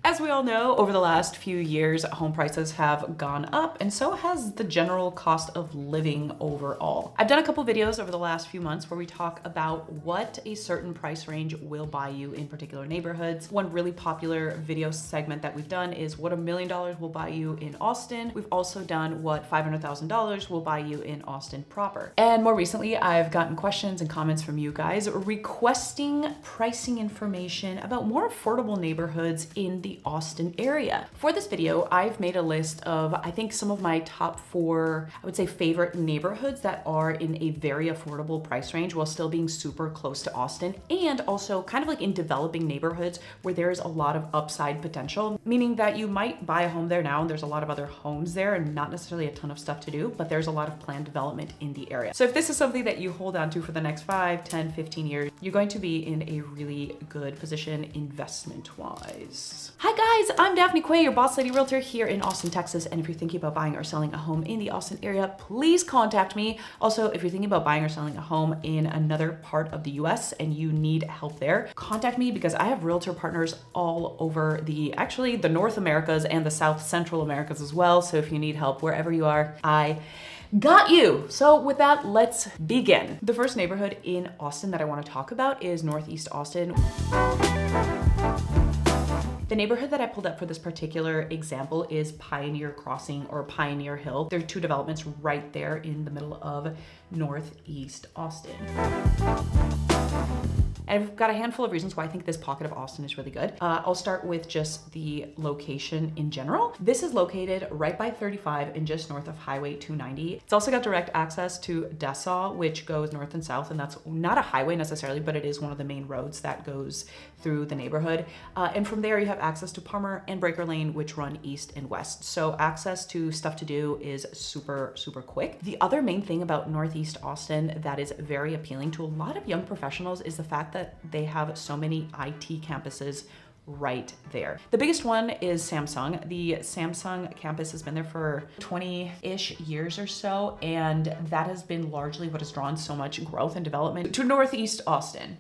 As we all know, over the last few years, home prices have gone up, and so has the general cost of living overall. I've done a couple videos over the last few months where we talk about what a certain price range will buy you in particular neighborhoods. One really popular video segment that we've done is what $1 million will buy you in Austin. We've also done what $500,000 will buy you in Austin proper. And more recently, I've gotten questions and comments from you guys requesting pricing information about more affordable neighborhoods in the Austin area. For this video, I've made a list of, I think, some of my top 4, I would say, favorite neighborhoods that are in a very affordable price range while still being super close to Austin, and also kind of like in developing neighborhoods where there's a lot of upside potential, meaning that you might buy a home there now and there's a lot of other homes there and not necessarily a ton of stuff to do, but there's a lot of planned development in the area. So if this is something that you hold on to for the next 5, 10, 15 years, you're going to be in a really good position investment-wise. Hi guys, I'm Daphne, your boss lady realtor here in Austin, Texas. And if you're thinking about buying or selling a home in the Austin area, please contact me. Also, if you're thinking about buying or selling a home in another part of the US and you need help there, contact me because I have realtor partners all over the North Americas and the South Central Americas as well. So if you need help wherever you are, I got you. So with that, let's begin. The first neighborhood in Austin that I want to talk about is Northeast Austin. The neighborhood that I pulled up for this particular example is Pioneer Crossing or Pioneer Hill. There are 2 developments right there in the middle of Northeast Austin. And I've got a handful of reasons why I think this pocket of Austin is really good. I'll start with just the location in general. This is located right by 35 and just north of Highway 290. It's also got direct access to Dessau, which goes north and south, and that's not a highway necessarily, but it is one of the main roads that goes through the neighborhood. And from there, you have access to Palmer and Breaker Lane, which run east and west. So access to stuff to do is super, super quick. The other main thing about Northeast Austin that is very appealing to a lot of young professionals is the fact that they have so many IT campuses right there. The biggest one is Samsung. The Samsung campus has been there for 20-ish years or so, and that has been largely what has drawn so much growth and development to Northeast Austin.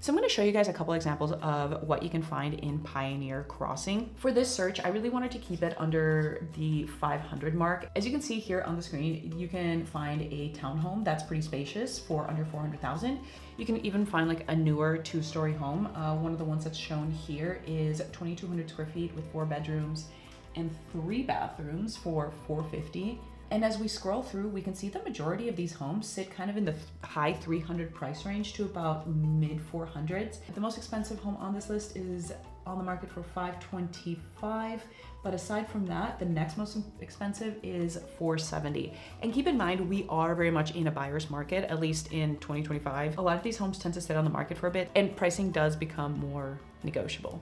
So I'm going to show you guys a couple examples of what you can find in Pioneer Crossing. For this search, I really wanted to keep it under the 500 mark. As you can see here on the screen, you can find a townhome that's pretty spacious for under 400,000. You can even find like a newer 2-story home. One of the ones that's shown here is 2,200 square feet with 4 bedrooms and 3 bathrooms for 450. And as we scroll through, we can see the majority of these homes sit kind of in the high 300 price range to about mid 400s. The most expensive home on this list is on the market for $525. But aside from that, the next most expensive is $470. And keep in mind, we are very much in a buyer's market, at least in 2025. A lot of these homes tend to sit on the market for a bit, and pricing does become more negotiable.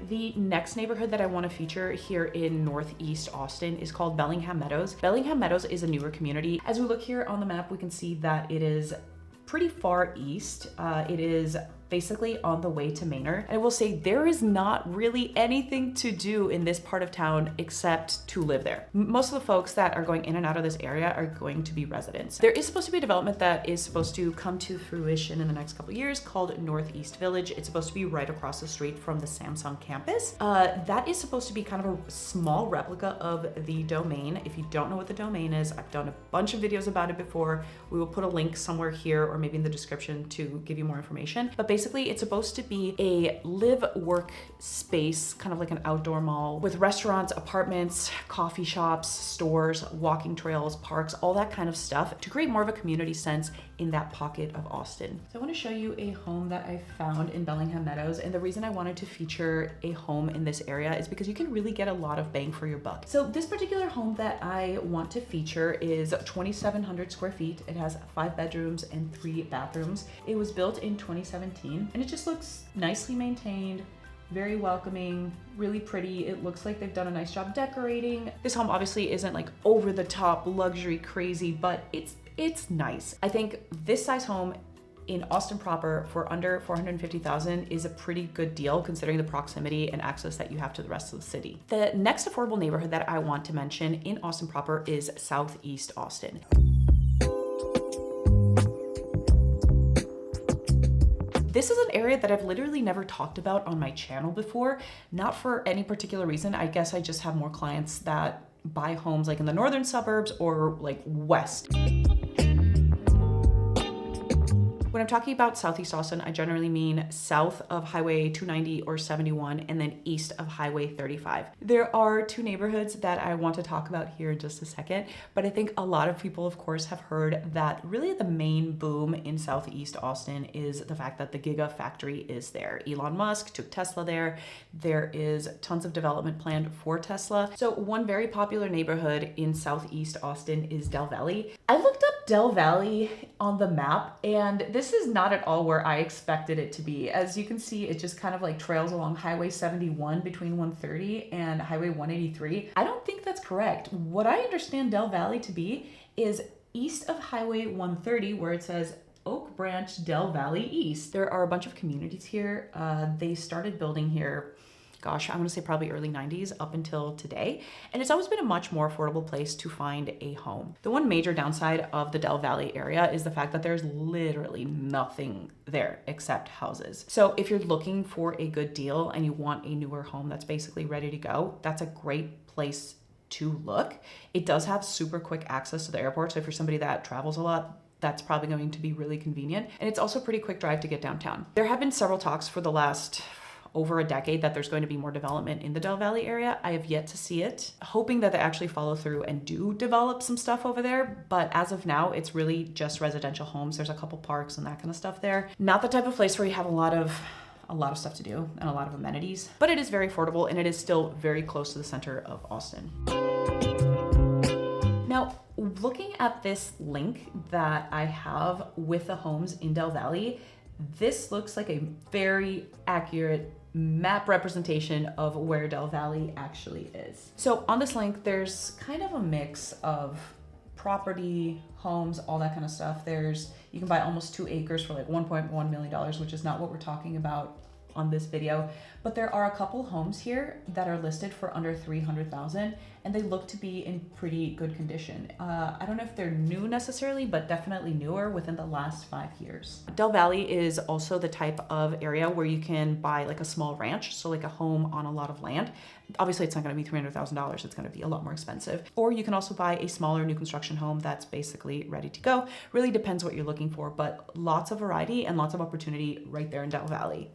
The next neighborhood that I want to feature here in Northeast Austin is called Bellingham Meadows. Bellingham Meadows is a newer community. As we look here on the map, we can see that it is pretty far east. It is basically on the way to Manor. And I will say there is not really anything to do in this part of town except to live there. Most of the folks that are going in and out of this area are going to be residents. There is supposed to be a development that is supposed to come to fruition in the next couple of years called Northeast Village. It's supposed to be right across the street from the Samsung campus. That is supposed to be kind of a small replica of the Domain. If you don't know what the Domain is, I've done a bunch of videos about it before. We will put a link somewhere here or maybe in the description to give you more information. But basically, it's supposed to be a live-work space, kind of like an outdoor mall with restaurants, apartments, coffee shops, stores, walking trails, parks, all that kind of stuff to create more of a community sense in that pocket of Austin. So I want to show you a home that I found in Bellingham Meadows. And the reason I wanted to feature a home in this area is because you can really get a lot of bang for your buck. So this particular home that I want to feature is 2,700 square feet. It has 5 bedrooms and 3 bathrooms. It was built in 2017 and it just looks nicely maintained, very welcoming, really pretty. It looks like they've done a nice job decorating. This home obviously isn't like over the top luxury crazy, but it's nice. I think this size home in Austin proper for under $450,000 is a pretty good deal considering the proximity and access that you have to the rest of the city. The next affordable neighborhood that I want to mention in Austin proper is Southeast Austin. This is an area that I've literally never talked about on my channel before, not for any particular reason. I guess I just have more clients that buy homes like in the northern suburbs or like west. When I'm talking about Southeast Austin, I generally mean south of Highway 290 or 71 and then east of Highway 35. There are two neighborhoods that I want to talk about here in just a second, but I think a lot of people, of course, have heard that really the main boom in Southeast Austin is the fact that the Gigafactory is there. Elon Musk took Tesla there. There is tons of development planned for Tesla. So one very popular neighborhood in Southeast Austin is Dell Valley. I looked up Dell Valley on the map, and this is not at all where I expected it to be. As you can see, it just kind of like trails along Highway 71 between 130 and Highway 183. I don't think that's correct. What I understand Dell Valley to be is east of Highway 130, where it says Oak Branch, Dell Valley East. There are a bunch of communities here. They started building here, gosh, I'm gonna say probably early 90s up until today. And it's always been a much more affordable place to find a home. The one major downside of the Dell Valley area is the fact that there's literally nothing there except houses. So if you're looking for a good deal and you want a newer home that's basically ready to go, that's a great place to look. It does have super quick access to the airport. So if you're somebody that travels a lot, that's probably going to be really convenient. And it's also a pretty quick drive to get downtown. There have been several talks for the last over a decade that there's going to be more development in the Dell Valley area. I have yet to see it, hoping that they actually follow through and do develop some stuff over there. But as of now, it's really just residential homes. There's a couple parks and that kind of stuff there. Not the type of place where you have a lot of stuff to do and a lot of amenities, but it is very affordable and it is still very close to the center of Austin. Now, looking at this link that I have with the homes in Dell Valley, this looks like a very accurate map representation of where Dell Valley actually is. So on this link, there's kind of a mix of property, homes, all that kind of stuff. You can buy almost 2 acres for like $1.1 million, which is not what we're talking about on this video, but there are a couple homes here that are listed for under $300,000 and they look to be in pretty good condition. I don't know if they're new necessarily, but definitely newer within the last 5 years. Dell Valley is also the type of area where you can buy like a small ranch, so like a home on a lot of land. Obviously it's not gonna be $300,000, it's gonna be a lot more expensive. Or you can also buy a smaller new construction home that's basically ready to go. Really depends what you're looking for, but lots of variety and lots of opportunity right there in Dell Valley.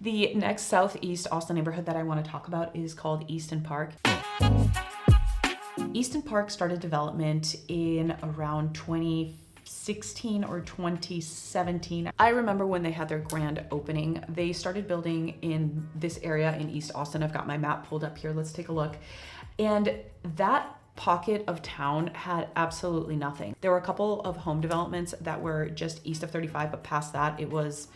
The next Southeast Austin neighborhood that I want to talk about is called Easton Park. Easton Park started development in around 2016 or 2017. I remember when they had their grand opening. They started building in this area in East Austin. I've got my map pulled up here. Let's take a look. And that pocket of town had absolutely nothing. There were a couple of home developments that were just east of 35, but past that it was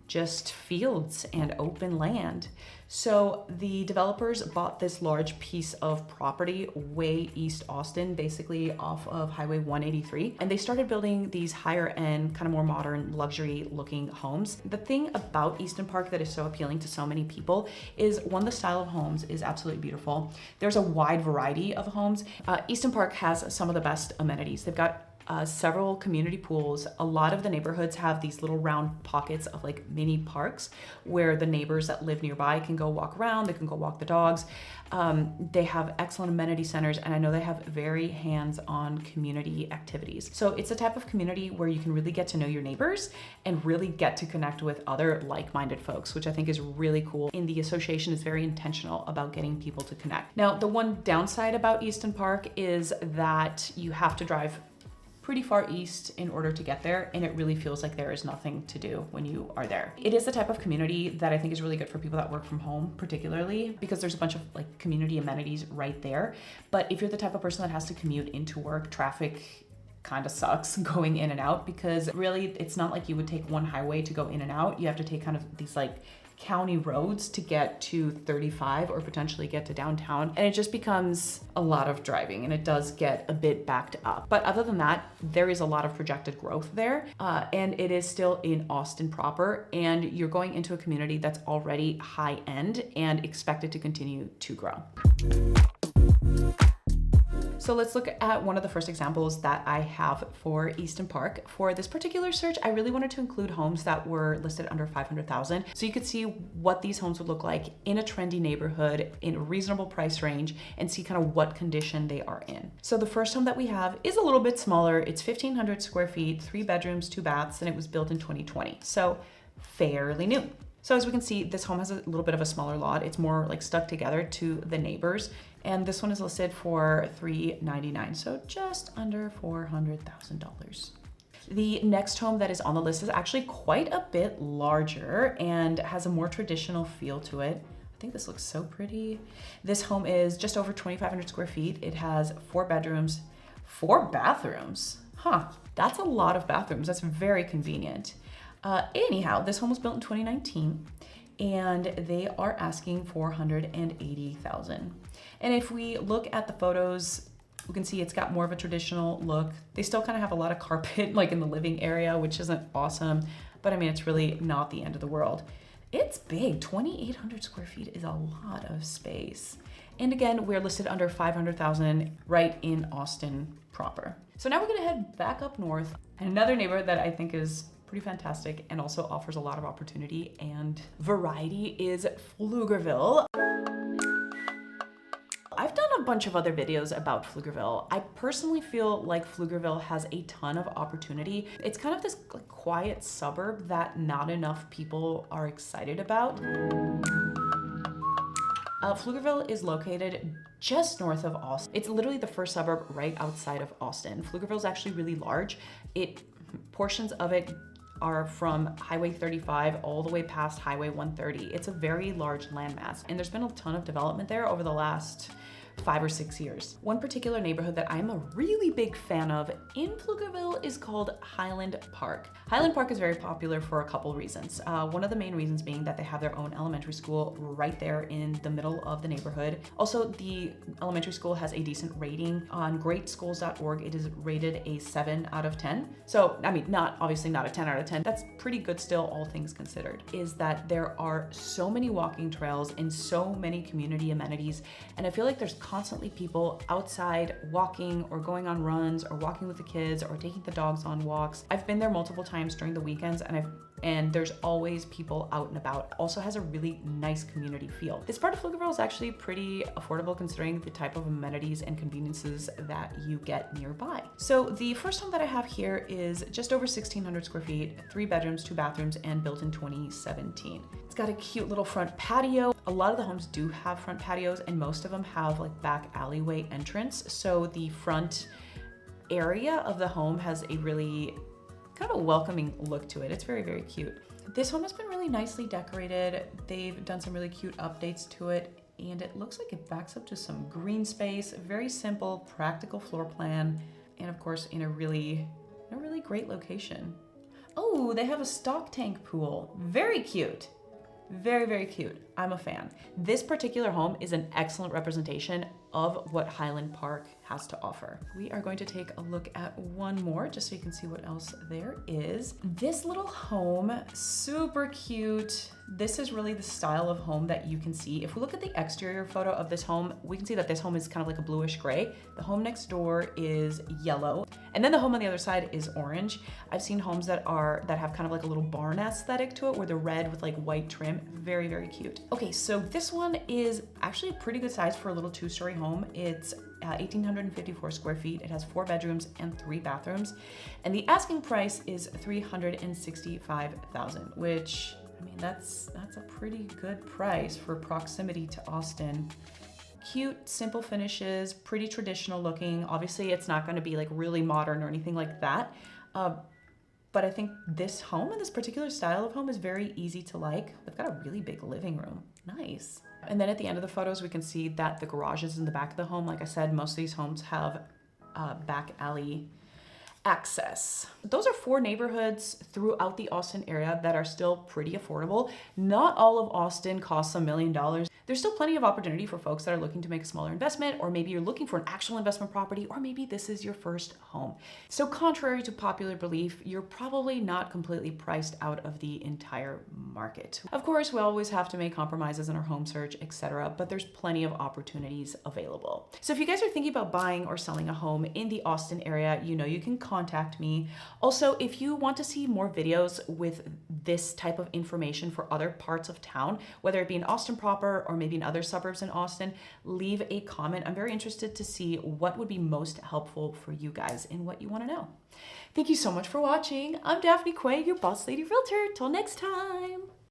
just fields and open land. So the developers bought this large piece of property way East Austin, basically off of Highway 183, and they started building these higher end, kind of more modern, luxury looking homes. The thing about Easton Park that is so appealing to so many people is, one, the style of homes is absolutely beautiful. There's a wide variety of homes. Easton Park has some of the best amenities. They've got several community pools. A lot of the neighborhoods have these little round pockets of like mini parks where the neighbors that live nearby can go walk around, they can go walk the dogs. They have excellent amenity centers, and I know they have very hands-on community activities. So it's a type of community where you can really get to know your neighbors and really get to connect with other like-minded folks, which I think is really cool. And the association is very intentional about getting people to connect. Now, the one downside about Easton Park is that you have to drive pretty far east in order to get there, and it really feels like there is nothing to do when you are there. It is the type of community that I think is really good for people that work from home, particularly because there's a bunch of like community amenities right there. But if you're the type of person that has to commute into work, traffic kind of sucks going in and out, because really it's not like you would take one highway to go in and out. You have to take kind of these like county roads to get to 35 or potentially get to downtown, and it just becomes a lot of driving, and it does get a bit backed up. But other than that, there is a lot of projected growth there, and it is still in Austin proper, and you're going into a community that's already high end and expected to continue to grow. So let's look at one of the first examples that I have for Easton Park. For this particular search, I really wanted to include homes that were listed under 500,000. So you could see what these homes would look like in a trendy neighborhood in a reasonable price range and see kind of what condition they are in. So the first home that we have is a little bit smaller. It's 1,500 square feet, 3 bedrooms, 2 baths, and it was built in 2020. So fairly new. So as we can see, this home has a little bit of a smaller lot. It's more like stuck together to the neighbors. And this one is listed for $399, so just under $400,000. The next home that is on the list is actually quite a bit larger and has a more traditional feel to it. I think this looks so pretty. This home is just over 2,500 square feet. It has 4 bedrooms, 4 bathrooms. That's a lot of bathrooms. That's very convenient. Anyhow, this home was built in 2019 and they are asking $480,000. And if we look at the photos, we can see it's got more of a traditional look. They still kind of have a lot of carpet like in the living area, which isn't awesome, but I mean, it's really not the end of the world. It's big. 2,800 square feet is a lot of space. And again, we're listed under 500,000 right in Austin proper. So now we're gonna head back up north. And another neighborhood that I think is pretty fantastic and also offers a lot of opportunity and variety is Pflugerville. I've done a bunch of other videos about Pflugerville. I personally feel like Pflugerville has a ton of opportunity. It's kind of this quiet suburb that not enough people are excited about. Pflugerville is located just north of Austin. It's literally the first suburb right outside of Austin. Pflugerville is actually really large. Portions of it are from Highway 35 all the way past Highway 130. It's a very large landmass, and there's been a ton of development there over the last 5 or 6 years. One particular neighborhood that I'm a really big fan of in Pflugerville is called Highland Park. Highland Park is very popular for a couple reasons. One of the main reasons being that they have their own elementary school right there in the middle of the neighborhood. Also, the elementary school has a decent rating. On greatschools.org, it is rated a 7 out of 10. So, I mean, obviously not a 10 out of 10. That's pretty good still, all things considered. Is that there are so many walking trails and so many community amenities. And I feel like there's constantly people outside walking or going on runs or walking with the kids or taking the dogs on walks. I've been there multiple times during the weekends and there's always people out and about. Also has a really nice community feel. This part of Pflugerville is actually pretty affordable considering the type of amenities and conveniences that you get nearby. So the first home that I have here is just over 1,600 square feet, 3 bedrooms, 2 bathrooms, and built in 2017. It's got a cute little front patio. A lot of the homes do have front patios and most of them have like back alleyway entrance. So the front area of the home has a really kind of a welcoming look to it. It's very, very cute. This home has been really nicely decorated. They've done some really cute updates to it and it looks like it backs up to some green space, very simple, practical floor plan, and of course in a really great location. Oh, they have a stock tank pool. Very cute. Very, very cute. I'm a fan. This particular home is an excellent representation of what Highland Park has to offer. We are going to take a look at one more just so you can see what else there is. This little home, super cute. This is really the style of home that you can see. If we look at the exterior photo of this home, we can see that this home is kind of like a bluish gray. The home next door is yellow. And then the home on the other side is orange. I've seen homes that have kind of like a little barn aesthetic to it where they're red with like white trim. Very, very cute. Okay, so this one is actually a pretty good size for a little 2-story home. It's 1,854 square feet. It has 4 bedrooms and 3 bathrooms. And the asking price is $365,000, which, I mean, that's a pretty good price for proximity to Austin. Cute, simple finishes, pretty traditional looking. Obviously, it's not gonna be like really modern or anything like that. But I think this home and this particular style of home is very easy to like. They've got a really big living room. Nice. And then at the end of the photos, we can see that the garage is in the back of the home. Like I said, most of these homes have back alley access. Those are 4 neighborhoods throughout the Austin area that are still pretty affordable. Not all of Austin costs $1 million. there's still plenty of opportunity for folks that are looking to make a smaller investment, or maybe you're looking for an actual investment property, or maybe this is your first home. So contrary to popular belief, you're probably not completely priced out of the entire market. Of course, we always have to make compromises in our home search, etc., but there's plenty of opportunities available. So if you guys are thinking about buying or selling a home in the Austin area, you know you can contact me. Also, if you want to see more videos with this type of information for other parts of town, whether it be in Austin proper or maybe in other suburbs in Austin, leave a comment. I'm very interested to see what would be most helpful for you guys and what you want to know. Thank you so much for watching. I'm Daphne Quay, your Boss Lady Realtor. Till next time.